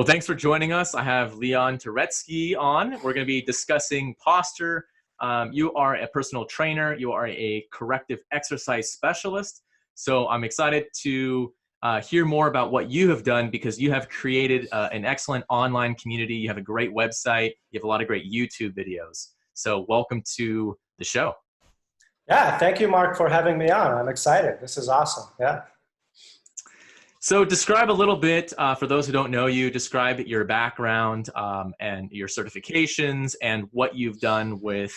Well, thanks for joining us. I have Leon Turetsky on. We're going to be discussing posture. You are a personal trainer. You are a corrective exercise specialist. So I'm excited to hear more about what you have done because you have created an excellent online community. You have a great website. You have a lot of great YouTube videos. So welcome to the show. Yeah, thank you, Mark, for having me on. I'm excited. This is awesome. Yeah. So describe a little bit, for those who don't know you, describe your background and your certifications and what you've done with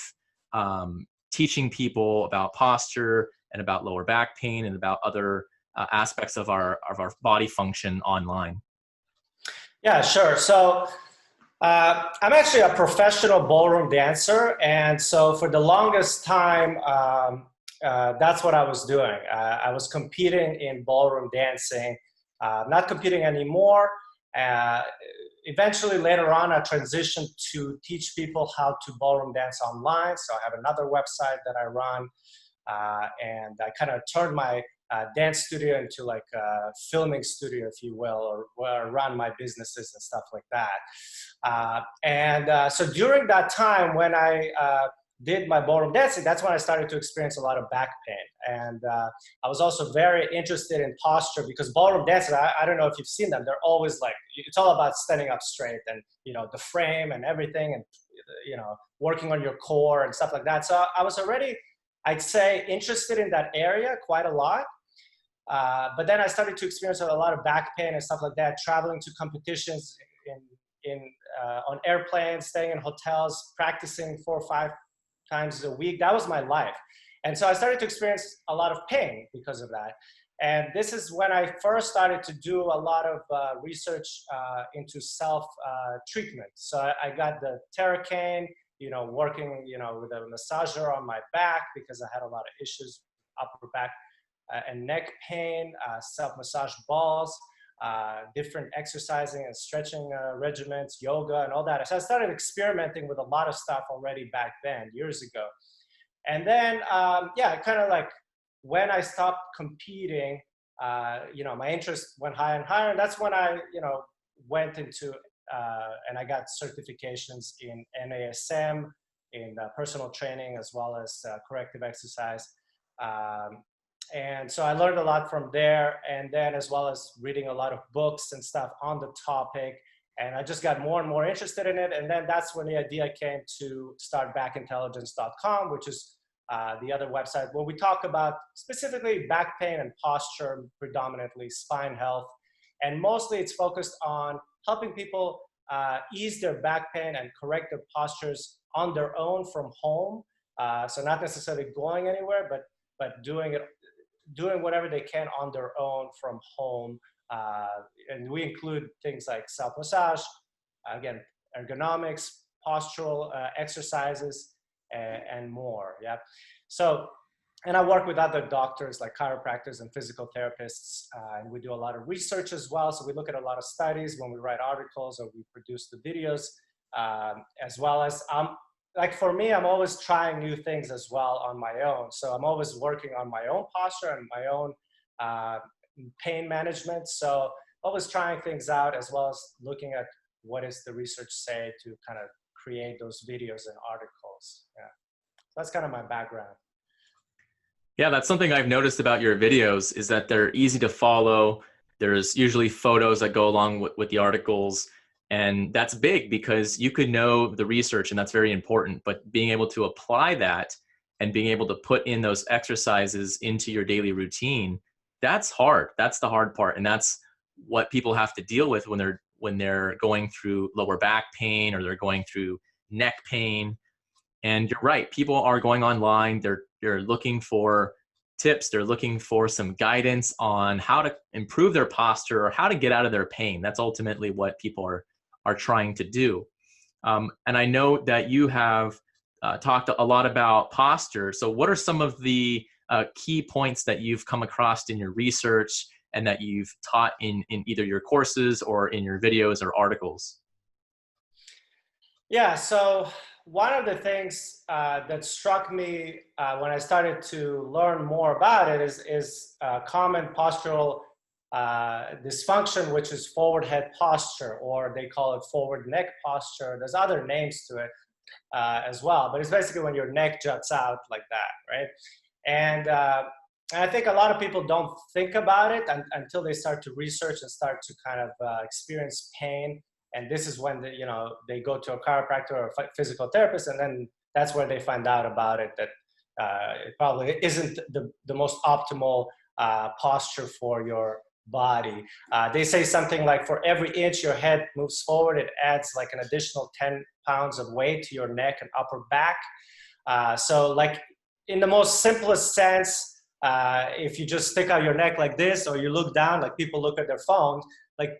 teaching people about posture and about lower back pain and about other aspects of our body function online. Yeah, sure. So I'm actually a professional ballroom dancer. And so for the longest time, that's what I was doing. I was competing in ballroom dancing. Not competing anymore. Eventually, later on, I transitioned to teach people how to ballroom dance online. So I have another website that I run, and I kind of turned my dance studio into like a filming studio, if you will, or where I run my businesses and stuff like that. So during that time, when I did my ballroom dancing, that's when I started to experience a lot of back pain. And I was also very interested in posture because ballroom dancers, I don't know if you've seen them, they're always like, it's all about standing up straight and, you know, the frame and everything and, you know, working on your core and stuff like that. So I was already, I'd say, interested in that area quite a lot. But then I started to experience a lot of back pain and stuff like that, traveling to competitions on airplanes, staying in hotels, practicing 4 or 5 times a week. That was my life. And so I started to experience a lot of pain because of that. And this is when I first started to do a lot of research into self-treatment. So I got the Terracane, you know, working, you know, with a massager on my back because I had a lot of issues, upper back and neck pain, self-massage balls, different exercising and stretching regimens, yoga and all that. So I started experimenting with a lot of stuff already back then, years ago. And then, yeah, kind of like when I stopped competing, you know, my interest went higher and higher. And that's when I, you know, went into, and I got certifications in NASM, in personal training, as well as corrective exercise. And so I learned a lot from there, and then as well as reading a lot of books and stuff on the topic. And I just got more and more interested in it. And then that's when the idea came to start backintelligence.com, which is the other website where we talk about specifically back pain and posture, predominantly spine health. And mostly it's focused on helping people ease their back pain and correct their postures on their own from home. So not necessarily going anywhere, but doing whatever they can on their own from home. And we include things like self-massage, again, ergonomics, postural exercises, and more, yeah. So, and I work with other doctors like chiropractors and physical therapists, and we do a lot of research as well. So we look at a lot of studies when we write articles or we produce the videos, as well as like for me, I'm always trying new things as well on my own. So I'm always working on my own posture and my own pain management. So always trying things out as well as looking at what does the research say to kind of create those videos and articles. Yeah, so that's kind of my background. Yeah, that's something I've noticed about your videos is that they're easy to follow. There's usually photos that go along with the articles. And that's big because you could know the research and that's very important, but being able to apply that and being able to put in those exercises into your daily routine, that's hard. That's the hard part. And that's what people have to deal with when they're going through lower back pain or they're going through neck pain. And you're right, people are going online, they're looking for tips, they're looking for some guidance on how to improve their posture or how to get out of their pain. That's ultimately what people are trying to do. And I know that you have talked a lot about posture. So what are some of the key points that you've come across in your research and that you've taught in either your courses or in your videos or articles? Yeah, so one of the things that struck me when I started to learn more about it is common postural dysfunction, which is forward head posture, or they call it forward neck posture. There's other names to it as well, but it's basically when your neck juts out like that, right? And I think a lot of people don't think about it until they start to research and start to kind of experience pain. And this is when they go to a chiropractor or a physical therapist, and then that's where they find out about it, that it probably isn't the most optimal posture for your body. They say something like for every inch your head moves forward, it adds like an additional 10 pounds of weight to your neck and upper back. So like in the most simplest sense, if you just stick out your neck like this, or you look down, like people look at their phones, like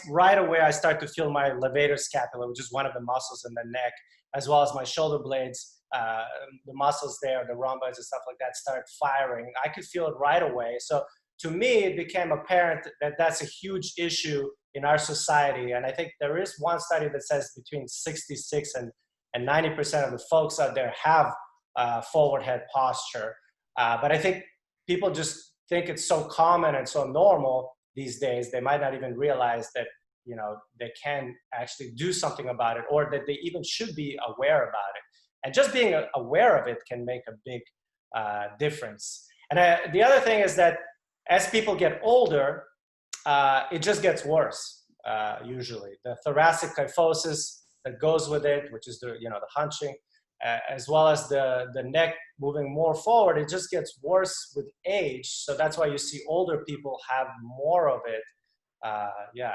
right away I start to feel my levator scapula, which is one of the muscles in the neck, as well as my shoulder blades, the muscles there, the rhomboids and stuff like that start firing. I could feel it right away. So to me, it became apparent that that's a huge issue in our society. And I think there is one study that says between 66 and 90% of the folks out there have forward head posture. But I think people just think it's so common and so normal these days, they might not even realize that, they can actually do something about it, or that they even should be aware about it. And just being aware of it can make a big difference. And the other thing is that as people get older, it just gets worse, usually. The thoracic kyphosis that goes with it, which is the hunching, as well as the neck moving more forward, it just gets worse with age. So that's why you see older people have more of it. Yeah.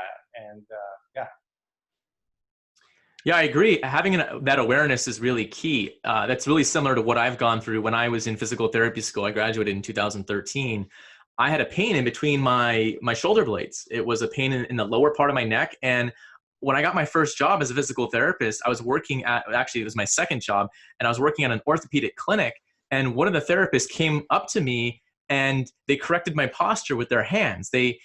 Yeah, I agree. Having that awareness is really key. That's really similar to what I've gone through when I was in physical therapy school. I graduated in 2013. I had a pain in between my shoulder blades. It was a pain in the lower part of my neck. And when I got my first job as a physical therapist, I was working actually it was my second job, and I was working at an orthopedic clinic. And one of the therapists came up to me and they corrected my posture with their hands. They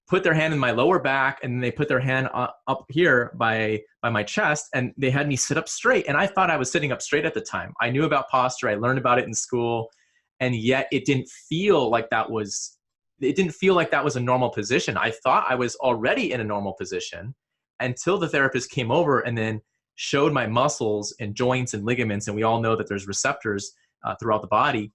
put their hand in my lower back, and they put their hand up here by my chest, and they had me sit up straight. And I thought I was sitting up straight at the time. I knew about posture. I learned about it in school, and yet it didn't feel like that was a normal position. I thought I was already in a normal position until the therapist came over and then showed my muscles and joints and ligaments. And we all know that there's receptors throughout the body.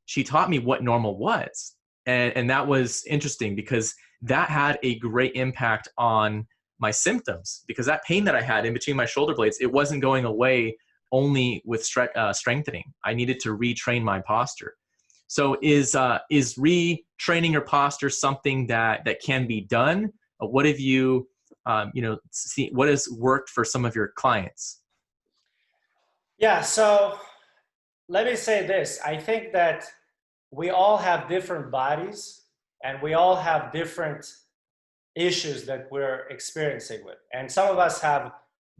She taught me what normal was. And that was interesting because that had a great impact on my symptoms, because that pain that I had in between my shoulder blades, it wasn't going away only with strengthening. I needed to retrain my posture. So is retraining your posture something that can be done? What have you, what has worked for some of your clients? Yeah, so let me say this. I think that we all have different bodies, and we all have different issues that we're experiencing with. And some of us have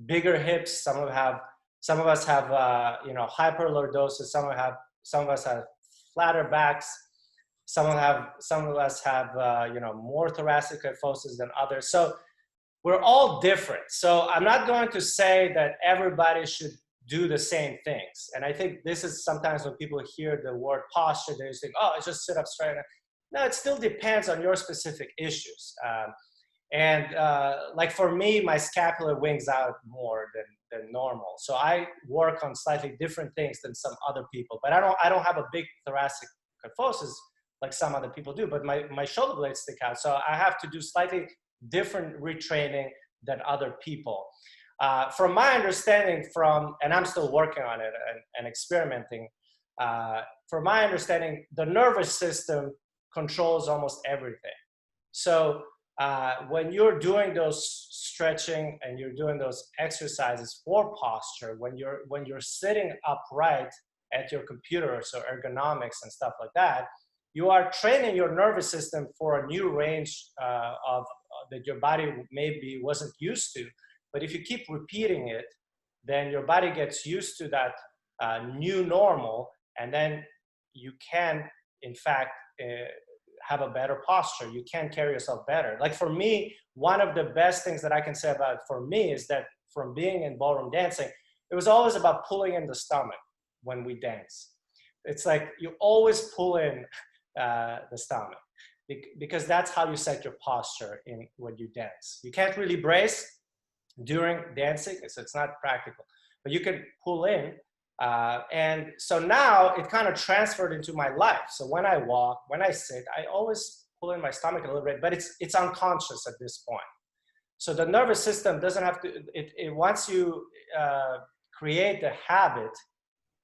bigger hips, some of us have hyperlordosis, some of us have flatter backs, some of us have more thoracic kyphosis than others. So we're all different. So I'm not going to say that everybody should do the same things. And I think this is sometimes when people hear the word posture, they just think, oh, it's just sit up straight. No, it still depends on your specific issues. Like for me, my scapula wings out more than normal. So I work on slightly different things than some other people. But I don't have a big thoracic kyphosis like some other people do, but my shoulder blades stick out. So I have to do slightly different retraining than other people. From my understanding and I'm still working on it and experimenting, from my understanding, the nervous system controls almost everything. So when you're doing those stretching and you're doing those exercises for posture, when you're sitting upright at your computer, so ergonomics and stuff like that, you are training your nervous system for a new range that your body maybe wasn't used to. But if you keep repeating it, then your body gets used to that new normal, and then you can, in fact, have a better posture. You can carry yourself better. Like for me, one of the best things that I can say about it for me is that from being in ballroom dancing, it was always about pulling in the stomach when we dance. It's like you always pull in the stomach. because that's how you set your posture in when you dance. You can't really brace during dancing, so it's not practical, but you can pull in. And so now it kind of transferred into my life. So when I walk, when I sit, I always pull in my stomach a little bit, but it's unconscious at this point. So the nervous system doesn't have to, once you create the habit,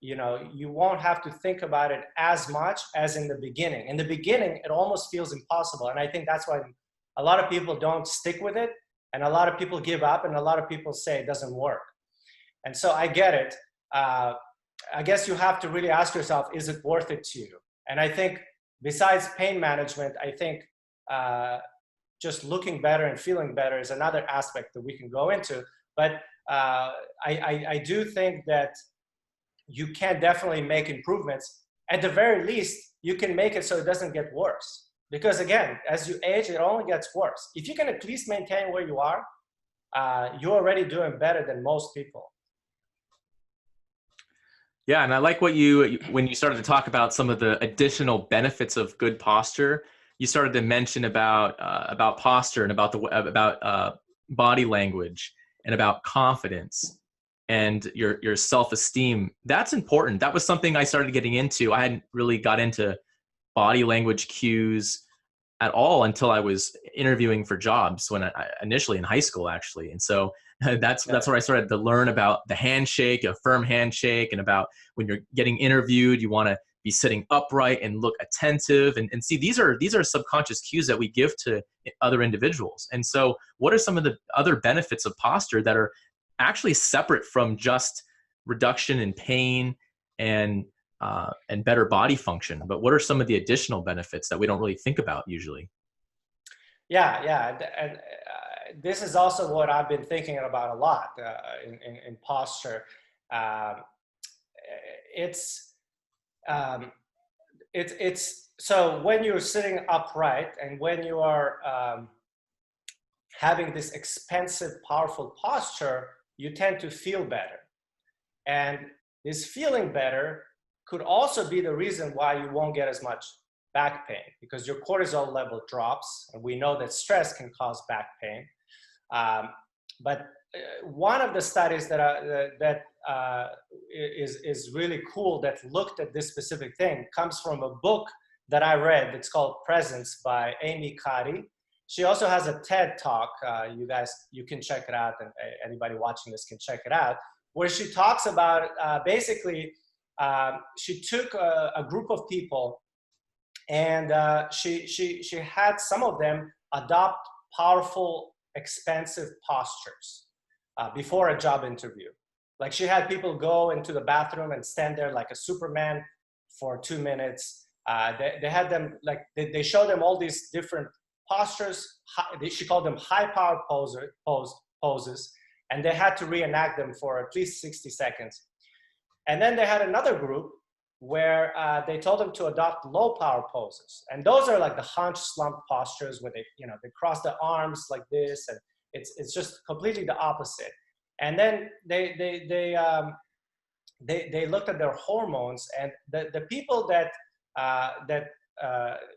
you know, you won't have to think about it as much as in the beginning. In the beginning, it almost feels impossible. And I think that's why a lot of people don't stick with it. And a lot of people give up, and a lot of people say it doesn't work. And so I get it. I guess you have to really ask yourself, is it worth it to you? And I think besides pain management, I think just looking better and feeling better is another aspect that we can go into. But I do think that you can definitely make improvements. At the very least, you can make it so it doesn't get worse. Because again, as you age, it only gets worse. If you can at least maintain where you are, you're already doing better than most people. Yeah, and I like what when you started to talk about some of the additional benefits of good posture. You started to mention about posture and about body language and about confidence and your self-esteem. That's important. That was something I started getting into. I hadn't really got into body language cues at all until I was interviewing for jobs when initially in high school, actually. And so that's where I started to learn about the handshake, a firm handshake, and about when you're getting interviewed, you want to be sitting upright and look attentive. And see, these are subconscious cues that we give to other individuals. And so what are some of the other benefits of posture that are actually separate from just reduction in pain and better body function? But what are some of the additional benefits that we don't really think about usually? Yeah. And this is also what I've been thinking about a lot in posture. Um, it's so when you're sitting upright and when you are having this expensive, powerful posture, you tend to feel better. And this feeling better could also be the reason why you won't get as much back pain, because your cortisol level drops, and we know that stress can cause back pain. But one of the studies that is really cool that looked at this specific thing comes from a book that I read. It's called Presence by Amy Cuddy. She also has a TED Talk. You can check it out, and anybody watching this can check it out, where she talks about basically, she took a group of people, and she had some of them adopt powerful, expensive postures before a job interview. Like, she had people go into the bathroom and stand there like a Superman for 2 minutes. They had them, like, they showed them all these different postures. She called them high power poses, and they had to reenact them for at least 60 seconds. And then they had another group where they told them to adopt low power poses. And those are like the hunch slump postures where they cross the arms like this, and it's just completely the opposite. And then they looked at their hormones, and the people that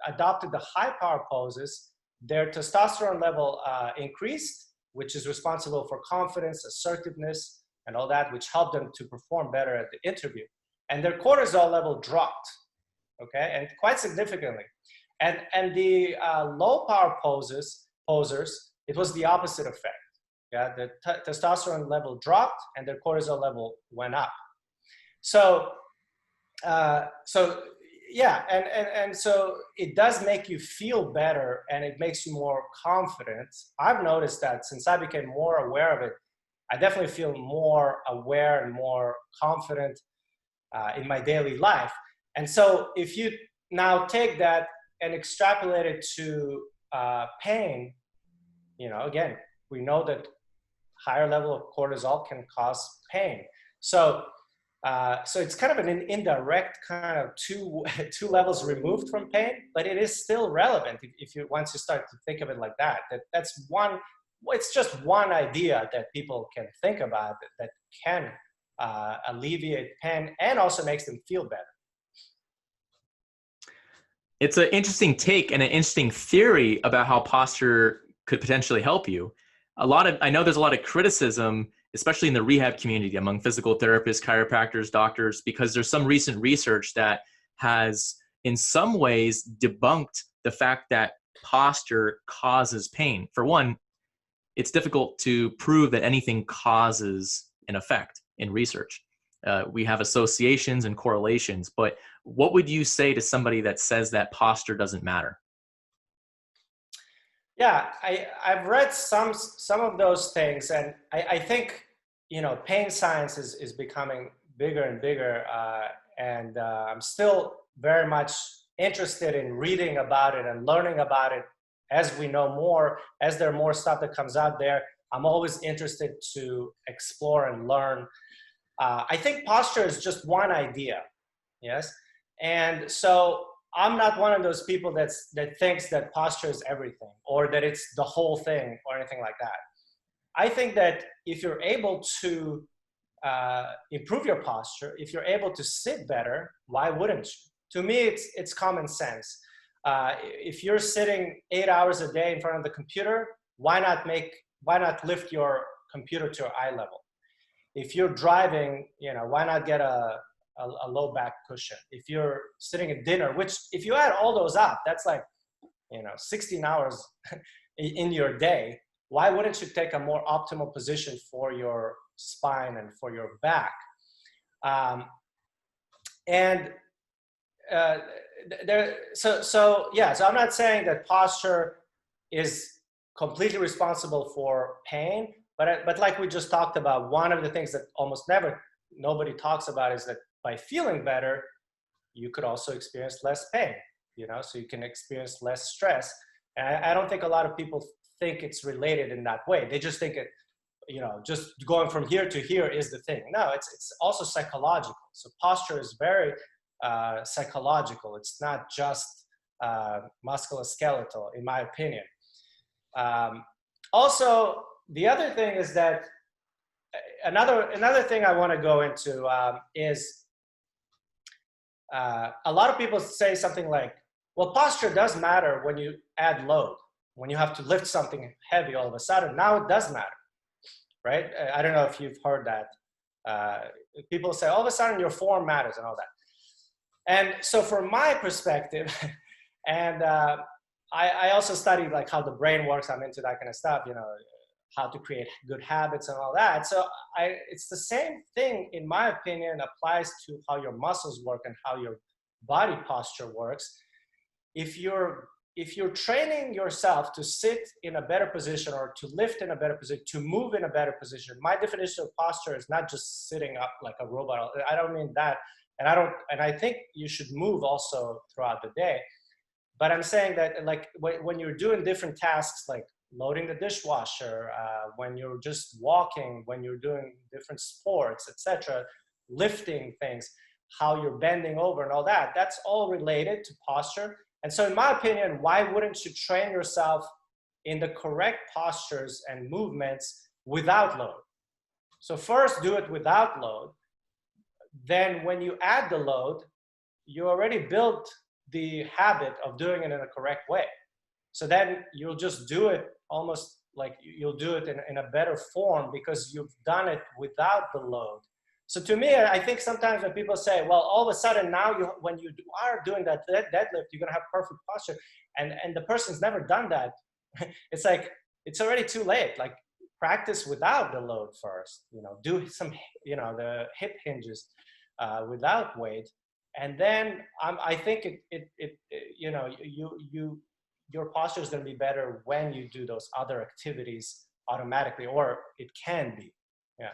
adopted the high power poses, their testosterone level increased, which is responsible for confidence, assertiveness, and all that, which helped them to perform better at the interview. And their cortisol level dropped, okay, and quite significantly. And the low power posers, it was the opposite effect. Yeah, the testosterone level dropped and their cortisol level went up. So yeah, and so it does make you feel better, and it makes you more confident. I've noticed that since I became more aware of it, I definitely feel more aware and more confident in my daily life. And so if you now take that and extrapolate it to pain, again, we know that higher level of cortisol can cause pain. So it's kind of an indirect kind of two levels removed from pain, but it is still relevant if you once you start to think of it like that. That's one. It's just one idea that people can think about that can alleviate pain and also makes them feel better. It's an interesting take and an interesting theory about how posture could potentially help you. I know there's a lot of criticism, especially in the rehab community among physical therapists, chiropractors, doctors, because there's some recent research that has in some ways debunked the fact that posture causes pain. For one, it's difficult to prove that anything causes an effect in research. We have associations and correlations, but what would you say to somebody that says that posture doesn't matter? Yeah, I've read some of those things, and I think pain science is becoming bigger and bigger, and I'm still very much interested in reading about it and learning about it as we know more, as there are more stuff that comes out there. I'm always interested to explore and learn. I think posture is just one idea, yes, and so I'm not one of those people that thinks that posture is everything or that it's the whole thing or anything like that. I think that if you're able to improve your posture, if you're able to sit better, why wouldn't you? To me, it's common sense. If you're sitting 8 hours a day in front of the computer, why not lift your computer to your eye level? If you're driving, why not get a low back cushion? If you're sitting at dinner, which if you add all those up, that's like 16 hours in your day. Why wouldn't you take a more optimal position for your spine and for your back? And so I'm not saying that posture is completely responsible for pain, but like we just talked about, one of the things that almost never nobody talks about is that by feeling better, you could also experience less pain, so you can experience less stress. And I don't think a lot of people think it's related in that way. They just think it, just going from here to here is the thing. No, it's also psychological. So posture is very psychological. It's not just musculoskeletal, in my opinion. Also, the other thing is that another thing I want to go into is a lot of people say something like, well, posture does matter when you add load, when you have to lift something heavy all of a sudden. Now it does matter, right? I don't know if you've heard that. People say all of a sudden your form matters and all that. And so from my perspective, and I also studied like how the brain works. I'm into that kind of stuff, how to create good habits and all that. So it's the same thing, in my opinion, applies to how your muscles work and how your body posture works. If you're training yourself to sit in a better position or to lift in a better position, to move in a better position, my definition of posture is not just sitting up like a robot. I don't mean that. And I think you should move also throughout the day. But I'm saying that like when you're doing different tasks, like loading the dishwasher, when you're just walking, when you're doing different sports, etc., lifting things, how you're bending over and all that, that's all related to posture. And so in my opinion, why wouldn't you train yourself in the correct postures and movements without load? So first do it without load. Then when you add the load, you already built the habit of doing it in a correct way. So then you'll just do it almost like you'll do it in a better form because you've done it without the load. So to me, I think sometimes when people say, well, all of a sudden now when you are doing that deadlift, you're going to have perfect posture. And the person's never done that. It's like, it's already too late. Like practice without the load first, do some, the hip hinges without weight. And then I think your posture is going to be better when you do those other activities automatically, or it can be. Yeah.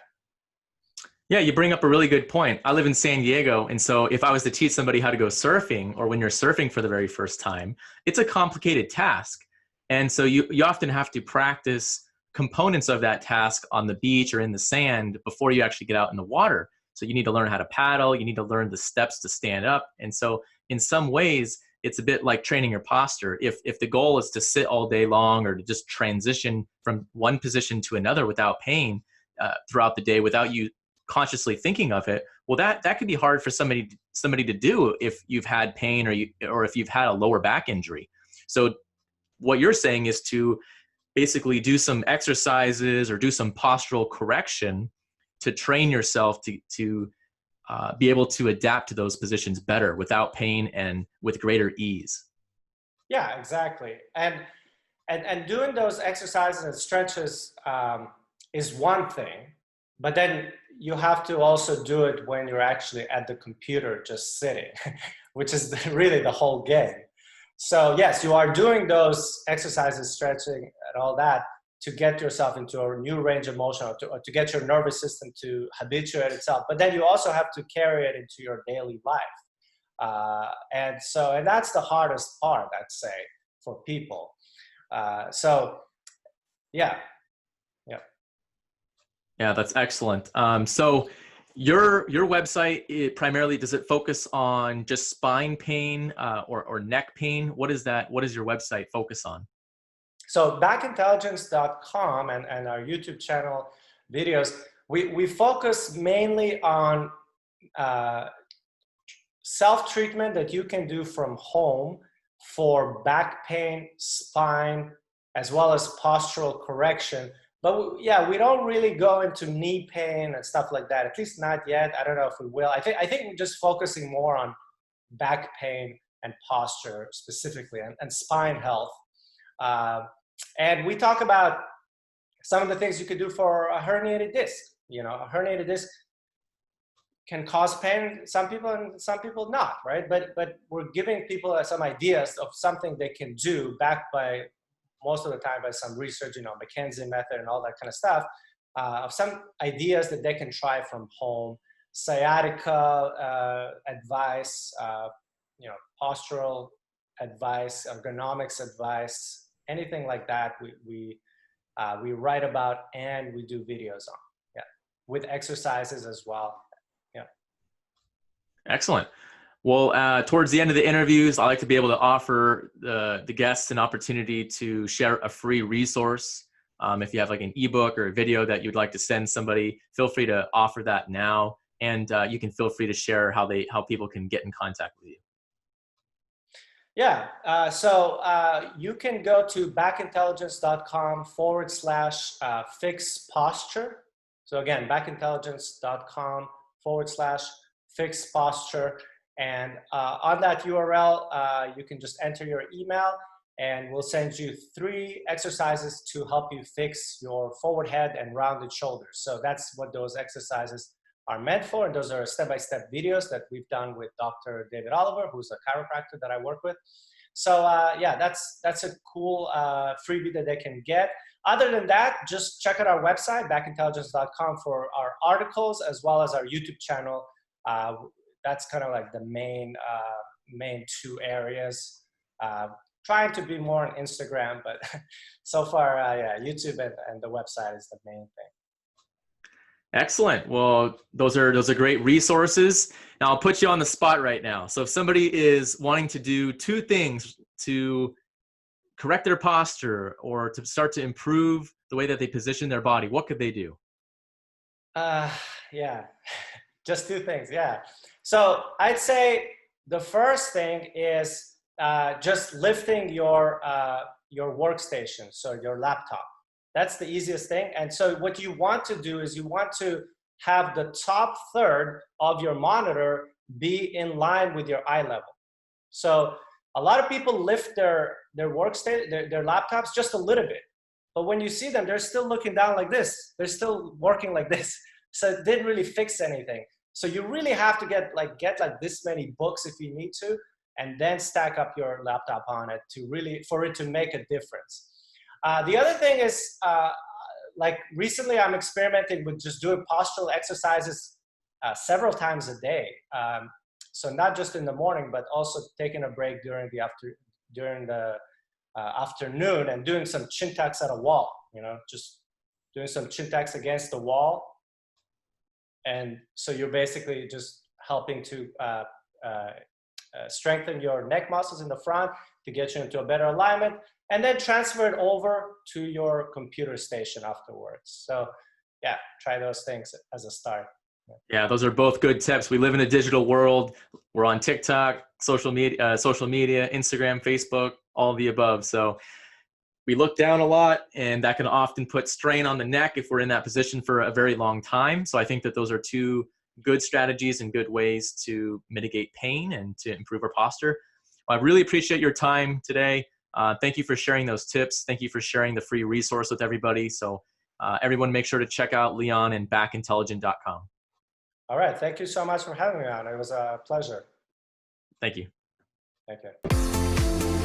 Yeah, you bring up a really good point. I live in San Diego, and so if I was to teach somebody how to go surfing, or when you're surfing for the very first time, it's a complicated task. And so you often have to practice components of that task on the beach or in the sand before you actually get out in the water. So you need to learn how to paddle, you need to learn the steps to stand up. And so in some ways, it's a bit like training your posture. If the goal is to sit all day long or to just transition from one position to another without pain throughout the day, without you consciously thinking of it, Well, that could be hard for somebody to do if you've had pain or if you've had a lower back injury. So what you're saying is to basically do some exercises or do some postural correction to train yourself to be able to adapt to those positions better without pain and with greater ease. Yeah, exactly. And doing those exercises and stretches is one thing, but then you have to also do it when you're actually at the computer just sitting, which is really the whole game. So yes, you are doing those exercises, stretching and all that to get yourself into a new range of motion, or to get your nervous system to habituate itself. But then you also have to carry it into your daily life. And that's the hardest part, I'd say, for people. So yeah, yeah. Yeah, that's excellent. So your website, primarily, does it focus on just spine pain or neck pain? What is that? What does your website focus on? So backintelligence.com and our YouTube channel videos, we focus mainly on self-treatment that you can do from home for back pain, spine, as well as postural correction. But yeah, we don't really go into knee pain and stuff like that, at least not yet. I don't know if we will. I think we're just focusing more on back pain and posture specifically, and spine health. And we talk about some of the things you could do for a herniated disc. You know, a herniated disc can cause pain, some people and some people not, right? But we're giving people some ideas of something they can do, backed by most of the time by some research, you know, McKenzie method and all that kind of stuff, of some ideas that they can try from home. Sciatica advice, you know, postural advice, ergonomics advice, anything like that. We write about and we do videos on, yeah, with exercises as well. Yeah. Excellent. Well, towards the end of the interviews, I like to be able to offer the guests an opportunity to share a free resource. If you have like an ebook or a video that you'd like to send somebody, feel free to offer that now. And you can feel free to share how people can get in contact with you. Yeah, so you can go to backintelligence.com/fix posture. So again, backintelligence.com/fix posture. And on that URL, you can just enter your email and we'll send you 3 exercises to help you fix your forward head and rounded shoulders. So that's what those exercises are meant for. And those are step-by-step videos that we've done with Dr. David Oliver, who's a chiropractor that I work with. So yeah, that's a cool freebie that they can get. Other than that, just check out our website, backintelligence.com, for our articles as well as our YouTube channel. That's kind of like the main 2 areas. Trying to be more on Instagram, but so far, yeah, YouTube and the website is the main thing. Excellent. Well, those are great resources. Now I'll put you on the spot right now. So if somebody is wanting to do 2 things to correct their posture or to start to improve the way that they position their body, what could they do? Yeah, just 2 things. Yeah. So I'd say the first thing is just lifting your workstation, so your laptop. That's the easiest thing. And so what you want to do is you want to have the top third of your monitor be in line with your eye level. So a lot of people lift their workstation, their laptops just a little bit. But when you see them, they're still looking down like this. They're still working like this. So it didn't really fix anything. So you really have to get like this many books if you need to, and then stack up your laptop on it for it to make a difference. The other thing is, like recently I'm experimenting with just doing postural exercises several times a day. So not just in the morning, but also taking a break during the afternoon and doing some chin tucks at a wall, you know, just doing some chin tucks against the wall. And so you're basically just helping to strengthen your neck muscles in the front to get you into a better alignment, and then transfer it over to your computer station afterwards. So yeah, try those things as a start. Yeah, those are both good tips. We live in a digital world. We're on TikTok, social media, Instagram, Facebook, all of the above. So we look down a lot, and that can often put strain on the neck if we're in that position for a very long time. So I think that those are two good strategies and good ways to mitigate pain and to improve our posture. I really appreciate your time today. Thank you for sharing those tips. Thank you for sharing the free resource with everybody. So everyone make sure to check out Leon and backintelligent.com. All right. Thank you so much for having me on. It was a pleasure. Thank you. Thank you.